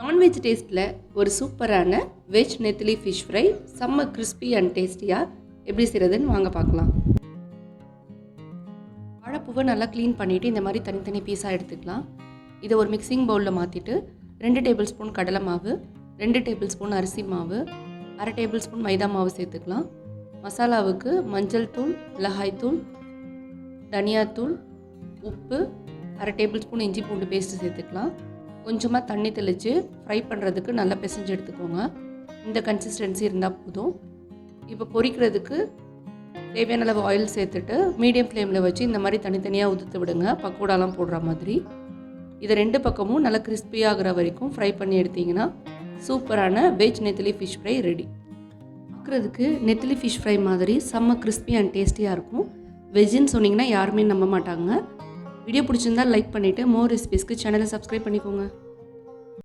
Non veg டேஸ்ட்டில் ஒரு சூப்பரான வெஜ் நெத்திலி ஃபிஷ் ஃப்ரை செம்ம கிறிஸ்பி அண்ட் டேஸ்டியாக எப்படி செய்கிறதுன்னு வாங்க பார்க்கலாம். வாழைப்பூவை நல்லா க்ளீன் பண்ணிவிட்டு இந்த மாதிரி தனித்தனி பீஸாக எடுத்துக்கலாம். இதை ஒரு மிக்சிங் பவுலில் மாற்றிட்டு 2 டேபிள் ஸ்பூன் கடலை மாவு, 2 டேபிள் ஸ்பூன் அரிசி மாவு, 1/2 டேபிள் ஸ்பூன் மைதா மாவு சேர்த்துக்கலாம். மசாலாவுக்கு மஞ்சள் தூள், மிளகாய் தூள், தனியாத்தூள், உப்பு, 1/2 டேபிள் ஸ்பூன் இஞ்சி பூண்டு பேஸ்ட்டு சேர்த்துக்கலாம். கொஞ்சமாக தண்ணி தெளித்து ஃப்ரை பண்ணுறதுக்கு நல்லா பிசைஞ்சு எடுத்துக்கோங்க. இந்த கன்சிஸ்டன்சி இருந்தால் போதும். இப்போ பொரிக்கிறதுக்கு தேவையான அளவு ஆயில் சேர்த்துட்டு மீடியம் ஃப்ளேமில் வச்சு இந்த மாதிரி தனித்தனியாக உதுத்து விடுங்க, பக்கோடாலாம் போடுற மாதிரி. இதை 2 பக்கமும் நல்லா கிறிஸ்பியாகிற வரைக்கும் ஃப்ரை பண்ணி எடுத்திங்கன்னா சூப்பரான வெஜ் நெத்திலி ஃபிஷ் ஃப்ரை ரெடி. பார்க்குறதுக்கு நெத்திலி ஃபிஷ் ஃப்ரை மாதிரி செம்ம கிறிஸ்பி அண்ட் டேஸ்டியாக இருக்கும். வெஜ்ஜுன்னு சொன்னிங்கன்னா யாருமே நம்ப மாட்டாங்க. வீடியோ பிடிச்சிருந்தால் லைக் பண்ணிவிட்டு மோர் ரெசிபீஸ்க்கு சேனலை சப்ஸ்கிரைப் பண்ணிக்கோங்க.